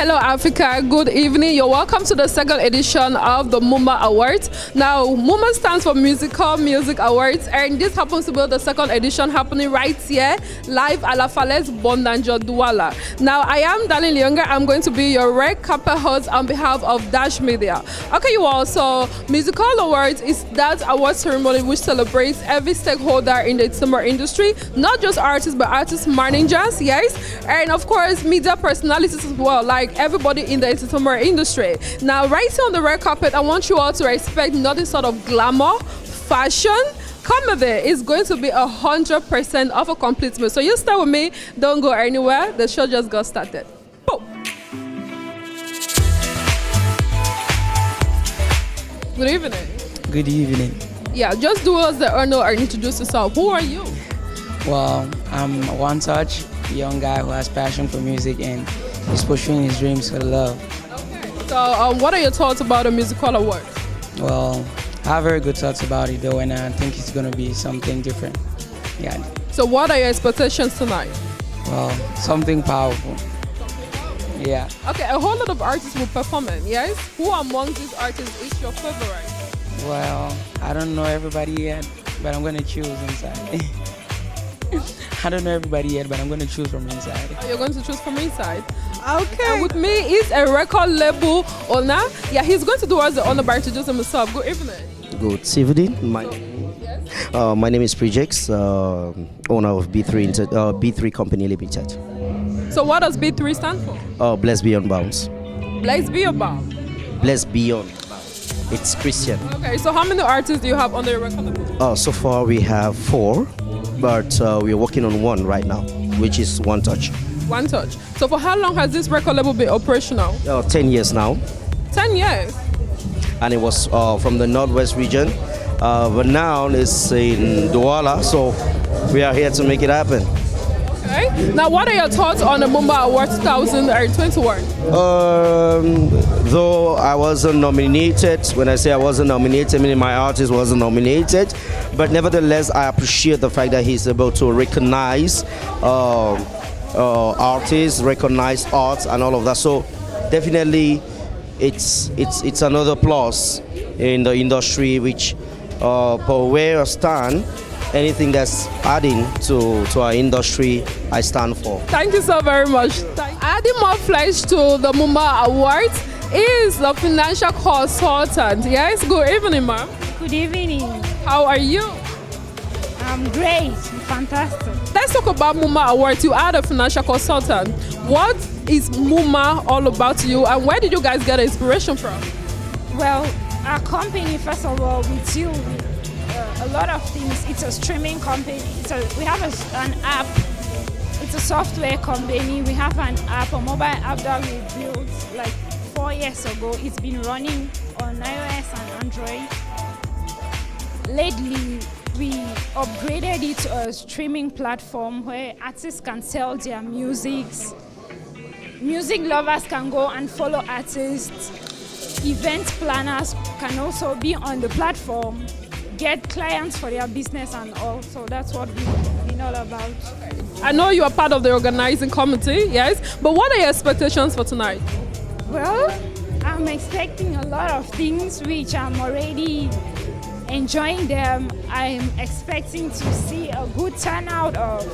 Hello Africa, good evening. You're welcome to the second edition of the MUMA Awards. Now, MUMA stands for Muzikol Music Awards, and this happens to be the second edition happening right here, live at La Falaise, Bondanjo, Douala. Now, I am Lyyonga. I'm going to be your red carpet host on behalf of Dash Media. Okay, you all, so Muzikol Awards is that award ceremony which celebrates every stakeholder in the entertainment industry, not just artists, but artists, managers, yes, and of course, media personalities as well, like everybody in the entertainment industry. Now, right here on the red carpet, I want you all to expect nothing sort of glamour, fashion. Come with it. It's going to be 100% of a complete meal. So you stay with me. Don't go anywhere. The show just got started. Boom. Good evening. Good evening. Yeah, just do us the honor and introduce yourself. Who are you? Well, I'm a one-touch young guy who has passion for music and is pursuing his dreams for love. Okay. So, what are your thoughts about the Muzikol Award? Well, I have very good thoughts about it though, and I think it's going to be something different. Yeah. So, what are your expectations tonight? Well, something powerful. Yeah. Okay, a whole lot of artists will perform it, yes? Who among these artists is your favorite? Well, I don't know everybody yet, but I'm going to choose inside. I don't know everybody yet, but I'm going to choose from inside. Oh, you're going to choose from inside? Okay. And with me is a record label owner. Yeah, he's going to do us the honor by introducing himself. Good evening. Good evening. My name is Projects, owner of B3 Company Limited. So what does B3 stand for? Blessed Beyond Bounds. Blessed Beyond. Blessed Beyond. It's Christian. Okay, so how many artists do you have on the record label? So far we have 4, but we're working on one right now, which is One Touch. One Touch. So for how long has this record label been operational? 10 years now. 10 years? And it was from the Northwest region, but now it's in Douala, so we are here to make it happen. Okay. Now, what are your thoughts on the MUMA Awards 2021? Though I wasn't nominated, when I say I wasn't nominated, meaning my artist wasn't nominated, but nevertheless, I appreciate the fact that he's able to recognize artists, recognize arts, and all of that. So definitely, it's another plus in the industry, which for where I stand, anything that's adding to our industry, I stand for. Thank you so very much. Adding more flesh to the MUMA Awards is the financial consultant. Yes, good evening, ma'am. Good evening. How are you? I'm great. Fantastic. Let's talk about MUMA Awards. You are the financial consultant. What is MUMA all about to you, and where did you guys get inspiration from? Well, our company, first of all, we deal with a lot of things. It's a streaming company. We have an app. It's a software company. We have an app, a mobile app that we built like 4 years ago. It's been running on iOS and Android. Lately, we upgraded it to a streaming platform where artists can sell their musics. Music lovers can go and follow artists. Event planners can also be on the platform, get clients for their business and all. So that's what we've been all about. I know you are part of the organizing committee, yes, but what are your expectations for tonight? Well, I'm expecting a lot of things which I'm already enjoying them. I'm expecting to see a good turnout of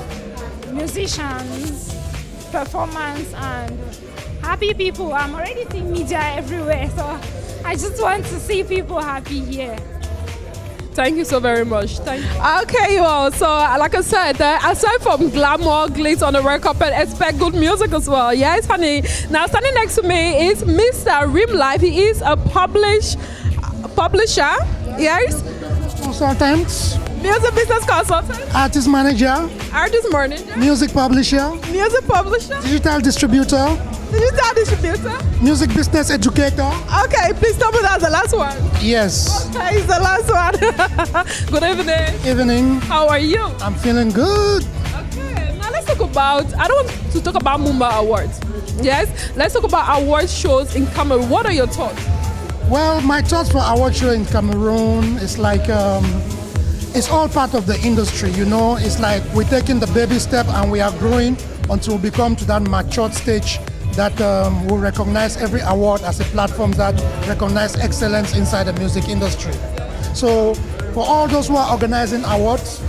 musicians, performance, and happy people. I'm already seeing media everywhere, so I just want to see people happy here. Thank you so very much. Thank you. Okay, you all. So, like I said, aside from glamour, glitz on the red carpet, expect good music as well. Yes, honey. Now, standing next to me is Mr. Rim Life. He is a publisher. Yes. Consultants. Music business consultant. Artist manager. Artist manager. Music publisher. Music publisher. Digital distributor. Digital distributor. Music business educator. Okay, please tell me that's the last one. Yes. Okay, it's the last one. Good evening. Evening. How are you? I'm feeling good. Okay, now let's talk about, I don't want to talk about MUMA Awards. Yes, let's talk about award shows in Cameroon. What are your thoughts? Well, my thoughts for award show in Cameroon is like, it's all part of the industry, you know. It's like we're taking the baby step and we are growing until we become to that matured stage that will recognize every award as a platform that recognize excellence inside the music industry. So for all those who are organizing awards,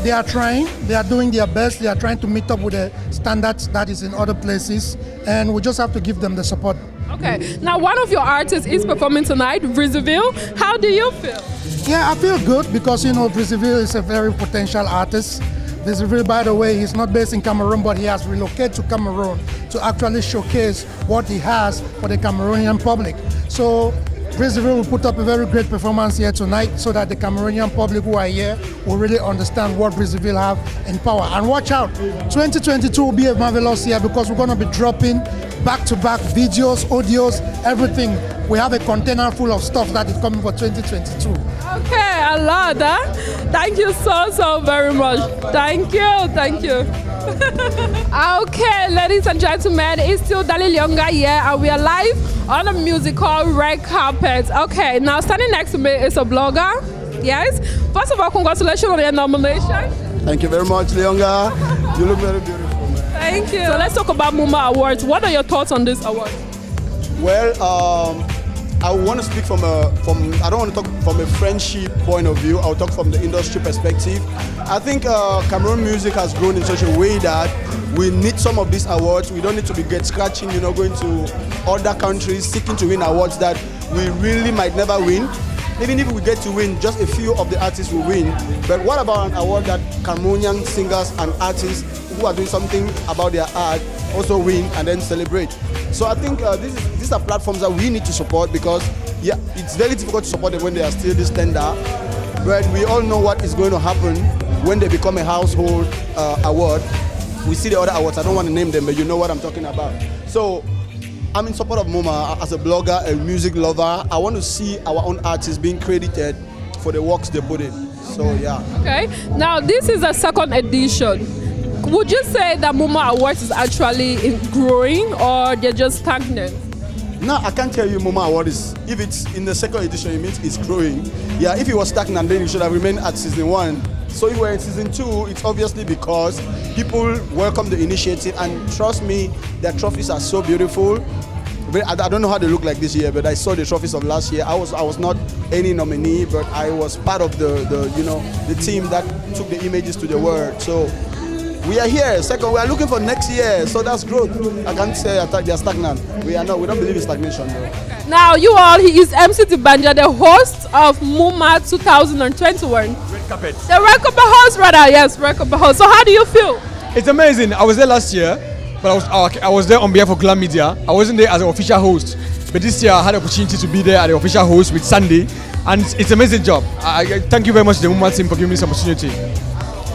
they are trying, they are doing their best, they are trying to meet up with the standards that is in other places, and we just have to give them the support. Okay, now one of your artists is performing tonight, Brizzyville. How do you feel? Yeah, I feel good because, Brizzyville is a very potential artist. Brizzyville, by the way, he's not based in Cameroon, but he has relocated to Cameroon to actually showcase what he has for the Cameroonian public. So Brizzyville will put up a very great performance here tonight so that the Cameroonian public who are here will really understand what Brizzyville have in power. And watch out, 2022 will be a marvelous year because we're going to be dropping back-to-back videos, audios, everything. We have a container full of stuff that is coming for 2022. Okay, I love that. Thank you so very much. Thank you. Okay, ladies and gentlemen, it's still Lyyonga here, and we are live on a Muzikol red carpet. Okay, now standing next to me is a blogger. Yes. First of all, congratulations on your nomination. Thank you very much, Lyyonga. You look very beautiful. Thank you. So let's talk about MUMA Awards. What are your thoughts on this award? Well, I want to speak I don't want to talk from a friendship point of view. I'll talk from the industry perspective. I think Cameroon music has grown in such a way that we need some of these awards. We don't need to be scratching, going to other countries seeking to win awards that we really might never win. Even if we get to win, just a few of the artists will win. But what about an award that Cameroonian singers and artists who are doing something about their art also win and then celebrate? So I think these are platforms that we need to support because, yeah, it's very difficult to support them when they are still this tender. But we all know what is going to happen when they become a household award. We see the other awards. I don't want to name them, but you know what I'm talking about. So I'm in support of MUMA as a blogger, a music lover. I want to see our own artists being credited for the works they put in. So yeah. Okay. Now this is a second edition. Would you say that MUMA Awards is actually growing or they're just stagnant? No, I can't tell you MUMA Award is, if it's in the second edition, it means it's growing. Yeah, if it was stagnant, then it should have remained at season 1. So if we're in season 2, it's obviously because people welcome the initiative, and trust me, their trophies are so beautiful. I don't know how they look like this year, but I saw the trophies of last year. I was not any nominee, but I was part of the team that took the images to the world. So we are here. Second, we are looking for next year, so that's growth. I can't say they are stagnant. We are not. We don't believe in stagnation, though. Now, he is MC Dibanja, the host of MUMA 2021. Red carpet. The red carpet host, rather, yes, red carpet host. So how do you feel? It's amazing. I was there last year, but I was there on behalf of Glam Media. I wasn't there as an official host, but this year I had the opportunity to be there as the official host with Sandy, and it's an amazing job. I thank you very much, the MUMA team, for giving me this opportunity.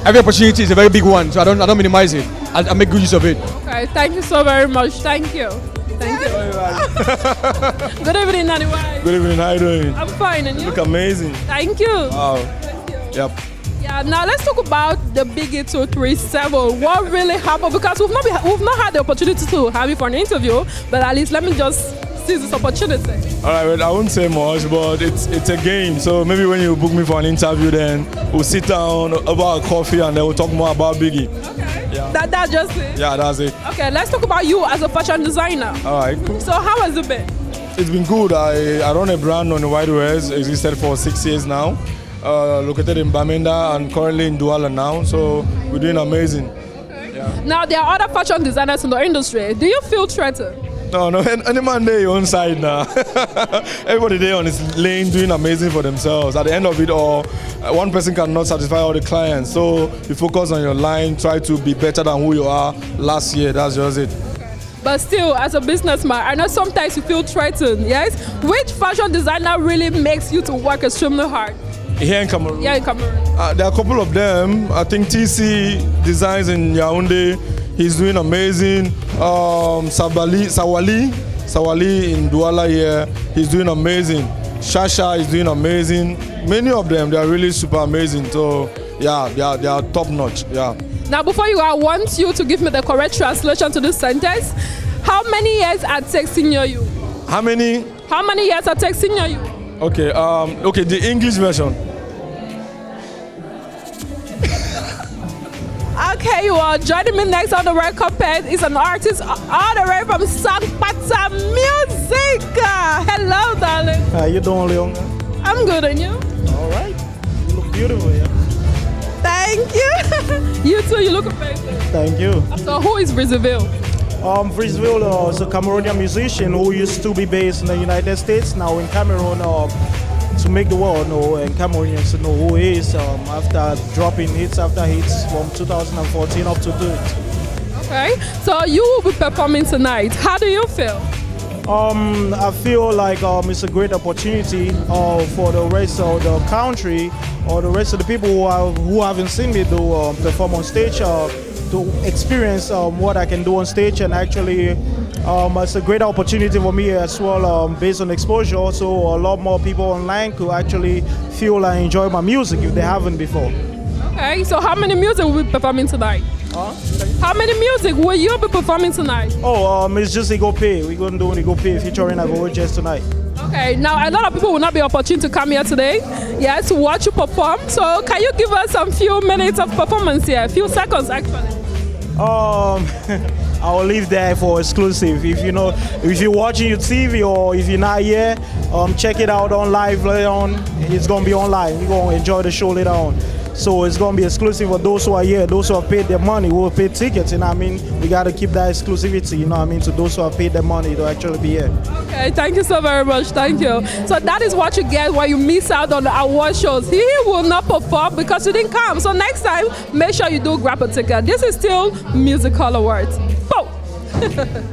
Every opportunity is a very big one, so I don't minimize it. I make good use of it. Okay, thank you so very much. Thank you. Thank you. Good evening, anyway. Good evening, how are you doing? I'm fine, and you? Look amazing. Thank you. Wow. Thank you. Yep. Yeah, now let's talk about the Biggie 237. What really happened? Because we've not had the opportunity to have you for an interview, but at least let me just seize this opportunity. All right, well, I won't say much, but it's a game. So maybe when you book me for an interview, then we'll sit down over a coffee and then we'll talk more about Biggie. Okay. Yeah. That's just it? Yeah, that's it. Okay, let's talk about you as a fashion designer. All right. So how has it been? It's been good. I run a brand on the Wide West, existed for 6 years now. Located in Bamenda and currently in Douala now. So we're doing amazing. Okay. Yeah. Now there are other fashion designers in the industry. Do you feel threatened? No, any man there your own side now. Everybody there on his lane doing amazing for themselves. At the end of it all, one person cannot satisfy all the clients. So you focus on your line, try to be better than who you are last year. That's just it. But still, as a businessman, I know sometimes you feel threatened, yes? Which fashion designer really makes you to work extremely hard? Here in Cameroon? Yeah, in Cameroon. There are a couple of them. I think TC Designs in Yaoundé, he's doing amazing. Sawali in Douala here, he's doing amazing. Shasha is doing amazing. Many of them, they are really super amazing. So yeah, they are top notch. Yeah. Now, before you go, I want you to give me the correct translation to this sentence. How many years are Tech senior you? How many? How many years are Tech senior you? Okay. Okay. The English version. Okay, well, joining me next on the red carpet is an artist all the way from Sankpata Music. Hello, darling. How you doing, Lyyonga? I'm good, and you? All right. You look beautiful, yeah. Thank you. You too, you look amazing. Thank you. So who is Brazil? Brazil is a Cameroonian musician who used to be based in the United States, now in Cameroon, to make the world know and Cameroonians to know who he is after dropping hits after hits from 2014 up to date. Okay, so you will be performing tonight. How do you feel? I feel like it's a great opportunity for the rest of the country or the rest of the people who haven't seen me do perform on stage to experience what I can do on stage, and actually it's a great opportunity for me as well based on exposure. So a lot more people online could actually feel and enjoy my music if they haven't before. Okay, so how many music will be performing tonight? How many music will you be performing tonight? It's just Ego Pay. We're going to do Ego Pay featuring Avojes tonight. Okay, now a lot of people will not be opportune to come here today, yes, to watch you perform. So can you give us some few minutes of performance here, a few seconds actually? I'll leave that for exclusive. If you're watching your TV or if you're not here, check it out on live later on. It's gonna be online. You're gonna enjoy the show later on. So it's gonna be exclusive for those who are here, those who have paid their money, who have paid tickets. We gotta keep that exclusivity. To those who have paid their money to actually be here. Okay, thank you so very much. Thank you. So that is what you get when you miss out on the award shows. He will not perform because you didn't come. So next time, make sure you do grab a ticket. This is still Muzikol Awards. Boom.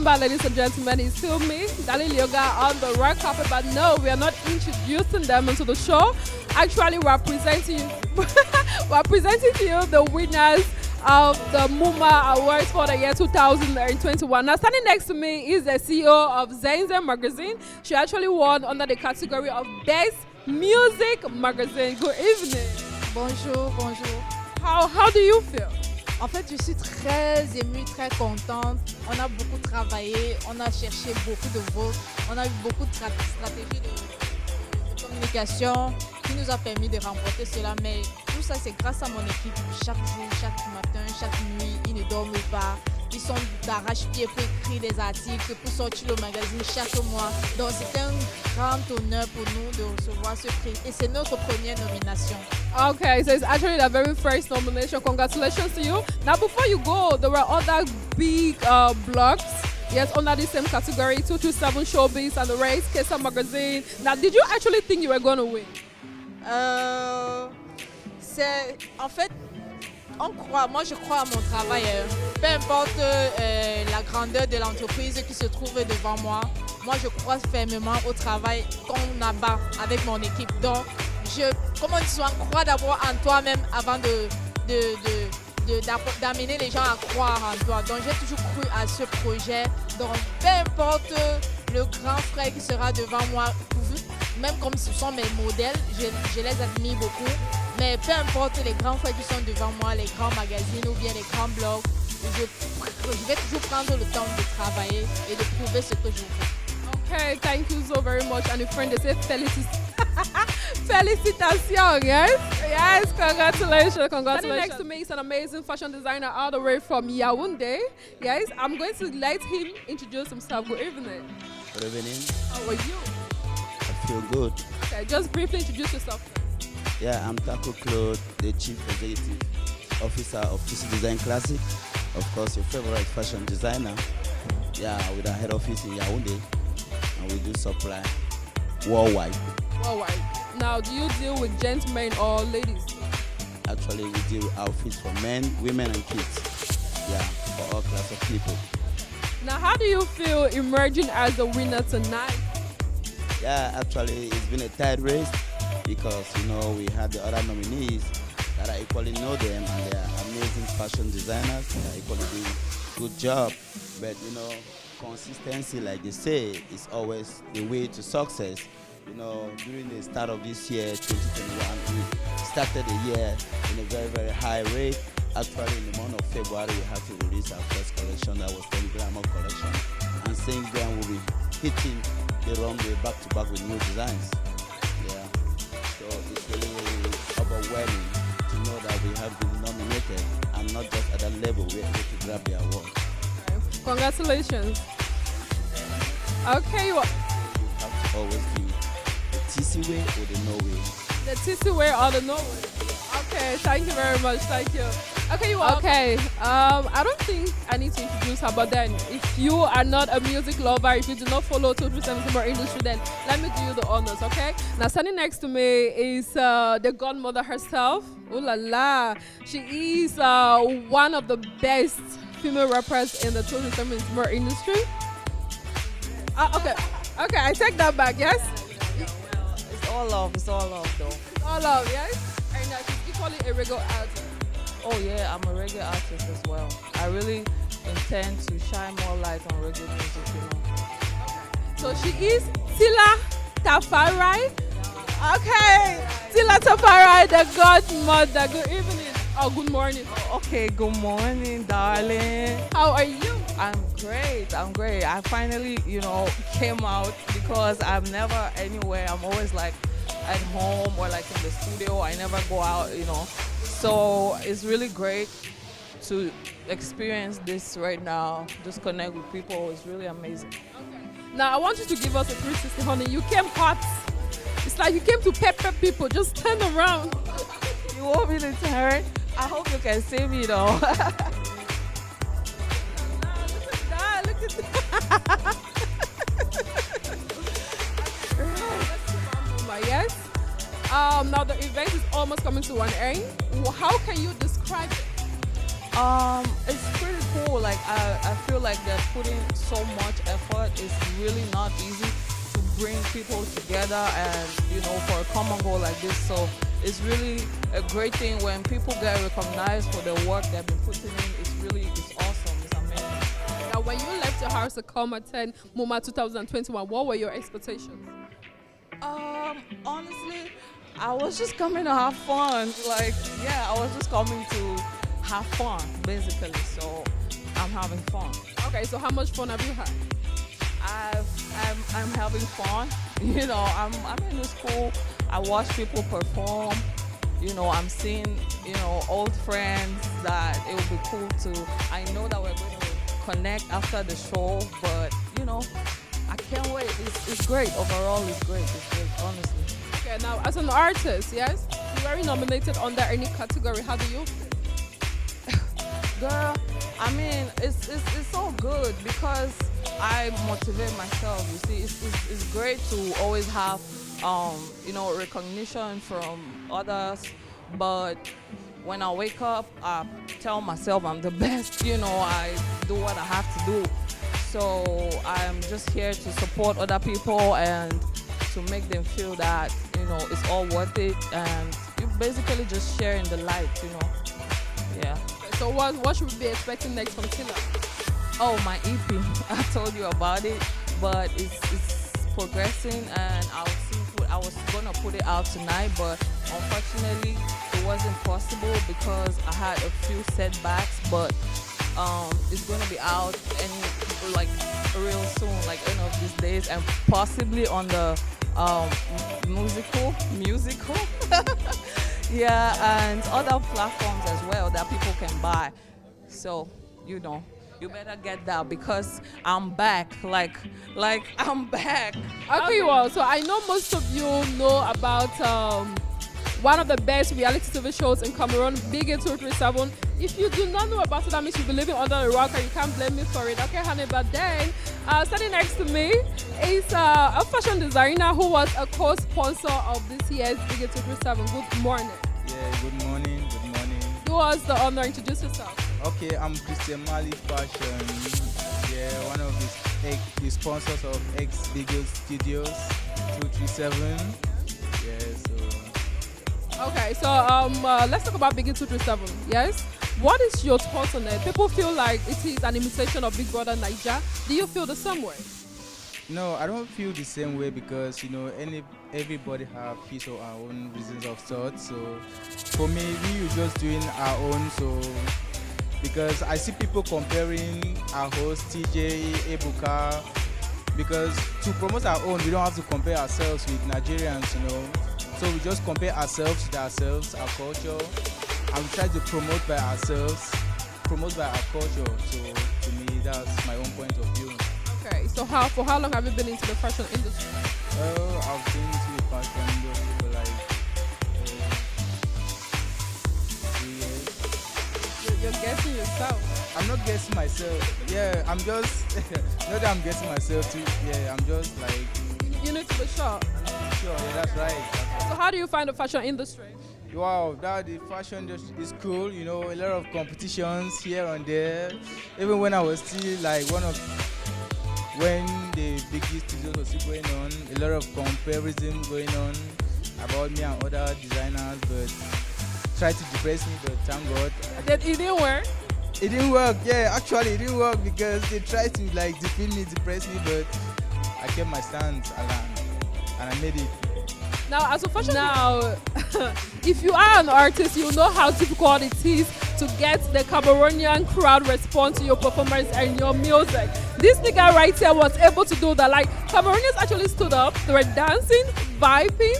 Welcome back, ladies and gentlemen. It's still me, Lyyonga, on the red carpet. But no, we are not introducing them into the show. Actually, we're presenting you, we're presenting to you the winners of the MUMA Awards for the year 2021. Now, standing next to me is the CEO of Zenze magazine. She actually won under the category of Best Music Magazine. Good evening. Bonjour, bonjour. How do you feel? En fait, je suis très émue, très contente. On a beaucoup travaillé, on a cherché beaucoup de votes, on a eu beaucoup de stratégies de communication qui nous a permis de remporter cela. Mais tout ça, c'est grâce à mon équipe. Chaque jour, chaque matin, chaque nuit, ils ne dorment pas. Ils sont d'arrache-pied pour écrire des articles, pour sortir le magazine chaque mois. Donc, c'est un grand honneur pour nous de recevoir ce prix. Et c'est notre première nomination. Okay, so it's actually the very first nomination. Congratulations to you. Now, before you go, there were other big blogs, yes, under the same category, 227 Showbiz and the Race, Kesa Magazine. Now, did you actually think you were going to win? C'est, en fait, moi je crois à mon travail. Peu importe la grandeur de l'entreprise qui se trouve devant moi, moi je crois fermement au travail qu'on abat avec mon équipe. Donc, comme on dit, on croit d'abord en toi-même avant d'amener les gens à croire en toi. Donc, j'ai toujours cru à ce projet. Donc, peu importe le grand frère qui sera devant moi, même comme ce sont mes modèles, je les admire beaucoup. Mais peu importe les grands frères qui sont devant moi, les grands magazines ou bien les grands blogs, je vais toujours prendre le temps de travailler et de prouver ce que je veux. Okay, thank you so very much. And a friend, they say Felicitations, yes? Yes, congratulations, congratulations. Standing next to me is an amazing fashion designer all the way from Yaoundé. Yes, I'm going to let him introduce himself. Good evening. Good evening. How are you? I feel good. Okay, just briefly introduce yourself. Yeah, I'm Taco Claude, the Chief Executive Officer of TC Design Classic. Of course, your favorite fashion designer. Yeah, with our head office in Yaoundé. And we do supply worldwide. Worldwide. Now, do you deal with gentlemen or ladies? Actually, we deal with outfits for men, women, and kids. Yeah, for all class of people. Now, how do you feel emerging as a winner tonight? Yeah, actually, it's been a tight race because, you know, we had the other nominees that I equally know them, and they are amazing fashion designers. They are equally doing a good job. But, you know, consistency, like they say, is always the way to success. You know, during the start of this year, 2021, we started the year in a very, very high rate. Actually, in the month of February, we had to release our first collection, that was 10 Glamour collection. And since then, we'll be hitting the runway back to back with new designs. Yeah. So it's really overwhelming to know that we have been nominated, and not just at that level, we're able to grab the award. Congratulations. Okay, you have to always be the TC way or the no way. The TC way or the no way. Okay, thank you very much. Thank you. Okay, you are. Okay, I don't think I need to introduce her, but then if you are not a music lover, if you do not follow 237 industry, then let me do you the honors, okay? Now, standing next to me is the godmother herself. Ooh la la. She is one of the best female rappers in the 237 industry. Okay, I take that back, yes? It's all love though. It's all love, yes? And she's equally a reggae artist. Oh yeah, I'm a reggae artist as well. I really intend to shine more light on reggae music, you know. So she is Tila Tafarai. Okay, Tila Tafarai, the godmother. Good evening. Oh, good morning. Okay, good morning, darling. How are you? I'm great. I finally, you know, came out because I'm never anywhere. I'm always like at home or like in the studio. I never go out, you know. So it's really great to experience this right now. Just connect with people. It's really amazing. Okay. Now I want you to give us a 360, honey. You came hot. It's like you came to pepper people. Just turn around. You want me to turn? I hope you can see me though. Look at that. Yes. Now the event is almost coming to an end. How can you describe it? It's pretty cool. Like I feel like they're putting so much effort. It's really not easy to bring people together and for a common goal like this. So it's really a great thing when people get recognized for the work they've been putting in. It's awesome. It's amazing. Now, when you left your house to come attend MUMA 2021, what were your expectations? Honestly, I was just coming to have fun. I was just coming to have fun, basically. So I'm having fun. Okay, so how much fun have you had? I'm having fun. I'm in the school. I watch people perform. I'm seeing, old friends that it would be cool to. I know that we're going to connect after the show, but I can't wait. It's great. Overall, it's great. It's great, honestly. Okay, now as an artist, yes, you were nominated under any category. How do you feel? Girl, I mean, it's so good because I motivate myself. You see, it's great to always have recognition from others, but when I wake up, I tell myself I'm the best. I do what I have to do. So I'm just here to support other people and to make them feel that it's all worth it, and you basically just sharing the light. Yeah. So what should we be expecting next from Tila? Oh, my EP. I told you about it, but it's progressing, and I was gonna put it out tonight, but unfortunately it wasn't possible because I had a few setbacks. But it's gonna be out real soon, end of these days, and possibly on the Muzikol. Yeah, and other platforms as well that people can buy. So you better get that because I'm back. Like I'm back. Okay, well, so I know most of you know about one of the best reality TV shows in Cameroon, Big 237. If you do not know about it, that means you'll be living under a rock, and you can't blame me for it. Okay, honey, but then standing next to me is a fashion designer who was a co-sponsor of this year's Big 237. Good morning. Yeah, good morning. Good morning. Who was the honor? Introduce yourself. Okay, I'm Christian Mali Fashion. Yeah, one of the sponsors of X Video Studios 237. Yeah, so. Okay, so let's talk about Big 237. Yes, what is your thoughts on it? People feel like it is an imitation of Big Brother Naija. Do you feel the same way? No, I don't feel the same way because everybody have his or her own reasons of thought. So for me, we are just doing our own. So because I see people comparing our host TJ Ebuka, because to promote our own, we don't have to compare ourselves with Nigerians. So we just compare ourselves with ourselves, our culture, and we try to promote by ourselves, promote by our culture. So to me, that's my own point of view. Okay, so for how long have you been into the fashion industry? I've been into the fashion industry for 3 years. You're guessing yourself. I'm not guessing myself. Yeah, I'm just not that I'm guessing myself too. Yeah, I'm just You need to be sure. Sure, yeah, that's right. So how do you find the fashion industry? Wow, the fashion industry is cool. A lot of competitions here and there. Even when I was still when the biggest studios was still going on, a lot of comparison going on about me and other designers, but tried to depress me, but thank God. It didn't work? It didn't work, yeah, actually it didn't work because they tried to defeat me, depress me, but I kept my stance and I made it. Now, as a fashion if you are an artist, you know how difficult it is to get the Cameroonian crowd respond to your performance and your music. This nigga right here was able to do that. Cameroonians actually stood up, they were dancing, vibing,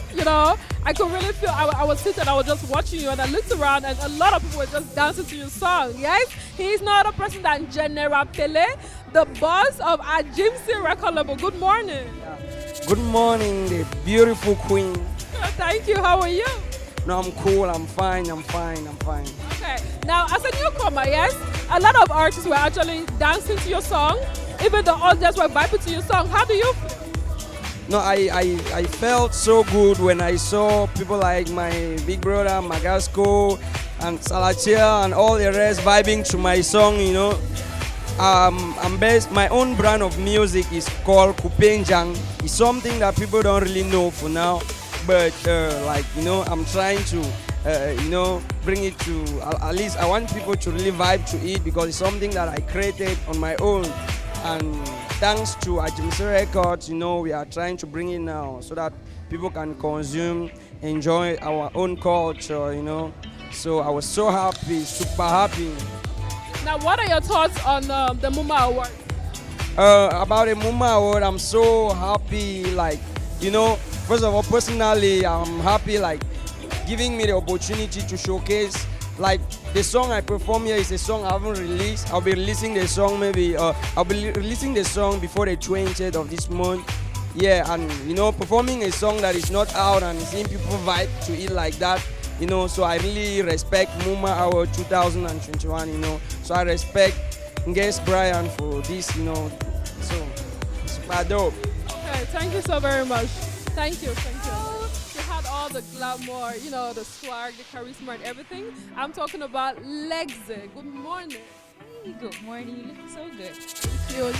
I could really feel, I was seated, I was just watching you, and I looked around and a lot of people were just dancing to your song, yes? He is no other person than General Pele, the boss of our Jimsy record label. Good morning. Good morning, the beautiful queen. Thank you, how are you? No, I'm cool, I'm fine. Okay, now as a newcomer, yes, a lot of artists were actually dancing to your song, even the audience were vibing to your song. How do you feel? No, I felt so good when I saw people like my big brother, Magasco, and Salatia and all the rest vibing to my song, you know. I'm based, my own brand of music is called Kupenjang. It's something that people don't really know for now, but like, you know, I'm trying to, you know, bring it to, at least I want people to really vibe to it because it's something that I created on my own. And thanks to Ajimse Records, you know, we are trying to bring it now so that people can consume, enjoy our own culture, you know. So I was so happy, super happy. Now, what are your thoughts on the MUMA Award? About the MUMA Award, I'm so happy, like, you know, first of all, personally, I'm happy, like, giving me the opportunity to showcase. Like, the song I perform here is a song I haven't released. I'll be releasing the song releasing the song before the 20th of this month. Yeah, and, you know, performing a song that is not out and seeing people vibe to it like that, you know, so I really respect MUMA Award 2021, you know. So I respect Guest Brian for this, you know. So, super dope. Okay, thank you so very much. Thank you, thank you. You had all the glamour, you know, the swag, the charisma and everything. I'm talking about Lexi. Good morning. Hey, good morning. You look so good. Thank you.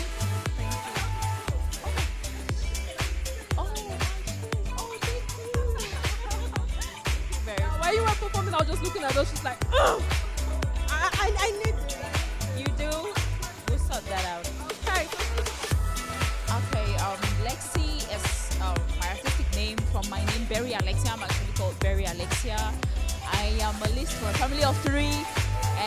While you were performing, I was just looking at her. She's like, oh! I need it. You do? We'll sort that out. Okay. Okay, Lexi is my artistic name from my name, Berry Alexia. I'm actually called Berry Alexia. I am a list for a family of 3,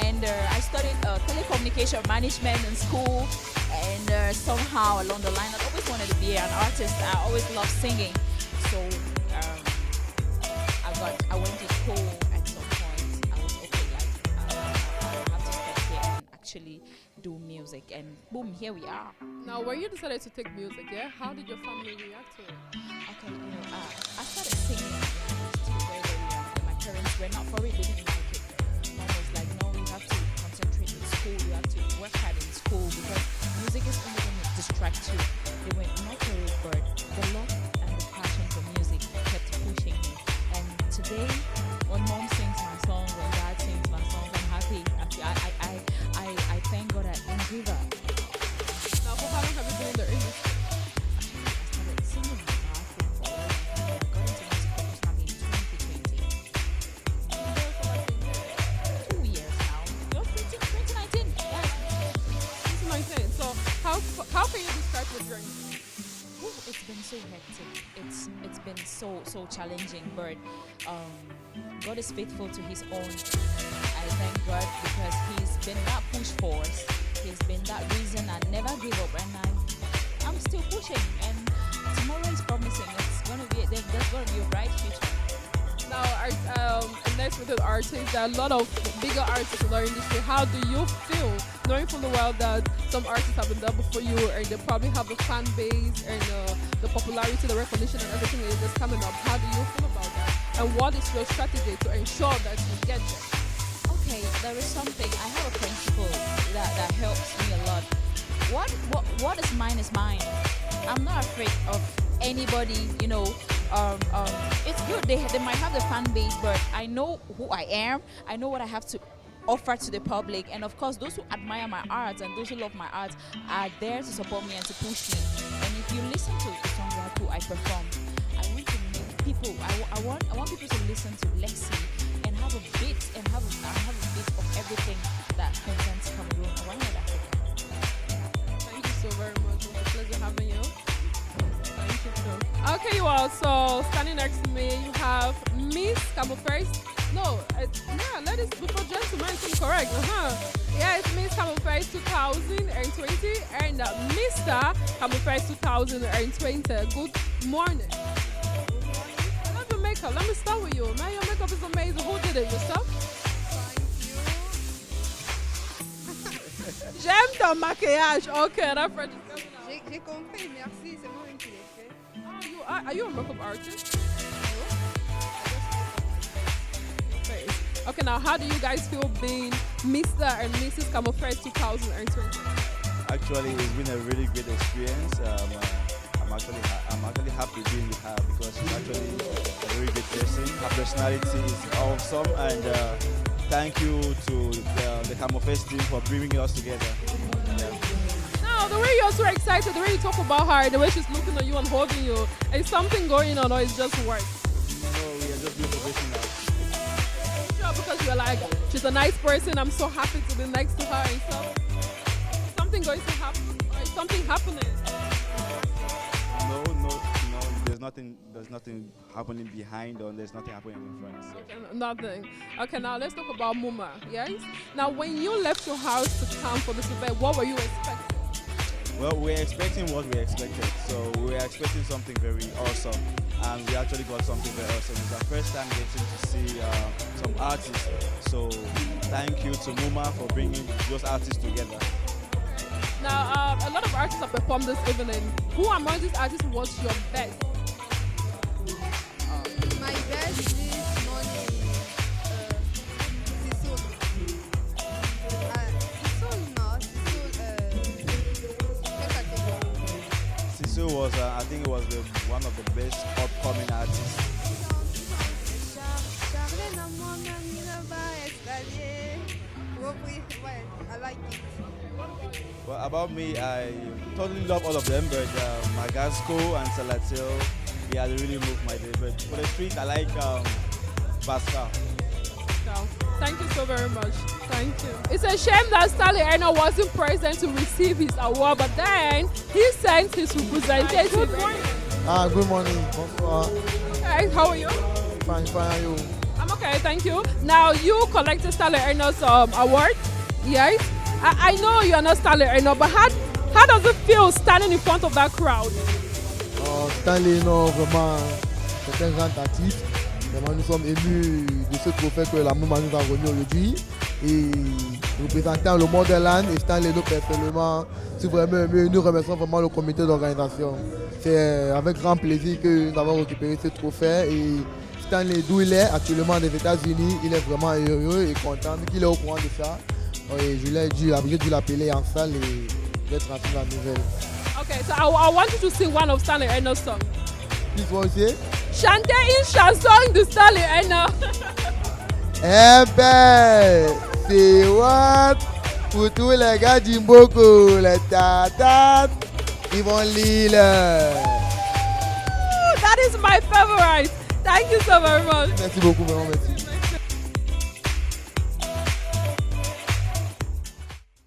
and I studied telecommunication management in school, and somehow along the line, I always wanted to be an artist. I always loved singing, so I went to school at some point. I was okay, like I have to step here and actually do music, and boom, here we are. Now, when you decided to take music, yeah, how did your family react to it? Okay, you know, I started singing when I was still very, very young, and my parents were not for it, they didn't like it. Mom was like, no, you have to concentrate in school, you have to work hard in school, because music is only going to distract you. They went not for it, but the love and the passion for music kept pushing me. And today, when mom sings my song, when dad sings my song, I'm happy. I thank God I didn't give up. Now, for how long have you been in the industry? Actually, I started singing in the bathroom for a while. I got into music professionally in 2020. 2 years now. You're 2019. Yes. 2019. So, how can you describe your journey? Ooh, it's been so hectic. It's been so challenging, but God is faithful to His own. I thank God because He's been that push force. He's been that reason I never give up, and I'm still pushing. And tomorrow is promising. It's gonna be there's gonna be a bright future. Now, next with the artists, there are a lot of bigger artists in our industry. How do you feel knowing from the world that some artists have been there before you, and they probably have the fan base and the popularity, the recognition, and everything is just coming up? How do you feel about that? And what is your strategy to ensure that you get there? Okay, there is something. I have a principle that helps me a lot. What is mine is mine. I'm not afraid of anybody, you know. It's good. They might have the fan base, but I know who I am. I know what I have to offer to the public, and of course, those who admire my art and those who love my art are there to support me and to push me. And if you listen to the song like who I perform, I want to make people. I want people to listen to Lexi and have a bit and have a bit of everything that concerns Cameroon and one Africa. Thank you so very much. It was a pleasure having you. Thank you too. Okay, you all. So standing next to me, you have Miss Camouflage. No, ladies before gentlemen, I'm correct. Yeah, it's Miss Camouflage 2020 and Mr. Camouflage 2020. Good morning. I love your makeup. Let me start with you, man. Your makeup is amazing. Who did it? Yourself? J'aime ton maquillage. Okay, that French is coming out. J'ai compris, merci. C'est moi qui l'ai fait. Are you a makeup artist? Okay, now how do you guys feel being Mr. and Mrs. Camouflage 2020? Actually, it's been a really great experience. I'm actually happy being with her because she's actually a very good person. Her personality is awesome, and thank you to the Camofest team for bringing us together. Yeah. Now, the way you're so excited, the way you talk about her, the way she's looking at you and holding you, is something going on or it's just work? No, we are just doing the racing now. Sure, because you're like, she's a nice person, I'm so happy to be next to her and stuff. Is something going to happen? Or is something happening? There's nothing happening behind or there's nothing happening in front. So. Okay, nothing. Okay, now let's talk about MUMA, yes? Now, when you left your house to come for this event, what were you expecting? Well, we're expecting what we expected. So we were expecting something very awesome. And we actually got something very awesome. It's our first time getting to see some artists. So thank you to MUMA for bringing those artists together. Now, a lot of artists have performed this evening. Who among these artists was your best? My best is money. Siso was, I think, it was one of the best upcoming artists. I like it. Well, about me, I totally love all of them, but Magasco and Salatil, yeah, they really moved my day. But for the street, I like Pascal. So, thank you so very much. Thank you. It's a shame that Stanley Eno wasn't present to receive his award, but then he sent his representative. Good morning. Good morning. Bonsoir. Hey, how are you? Fine, how are you? I'm okay, thank you. Now, you collected Stanley Eno's award, yes? I know you're not Stanley Eno, but how does it feel standing in front of that crowd? Stanley Eno, vraiment, c'est un grand artiste. Vraiment, nous sommes émus de ce trophée que la MUMA nous a remis aujourd'hui. Et représentant le Mondeland et Stanley Eno personnellement, c'est vraiment ému. Nous remercions vraiment le comité d'organisation. C'est avec grand plaisir que nous avons récupéré ce trophée. Et Stanley, d'où il est actuellement des États-Unis, il est vraiment heureux et content qu'il est au courant de ça. Et j'ai dû l'appeler en salle et d'être transmis la nouvelle. Okay, so I want you to sing one of Stanley Eno's songs. This one say? Chantez une chanson de Stanley Eno. Eh ben, c'est what? Pour tous les gars d'Imboko, les tatas, ils vont lire. That is my favorite. Thank you so very much. Merci beaucoup, vraiment merci.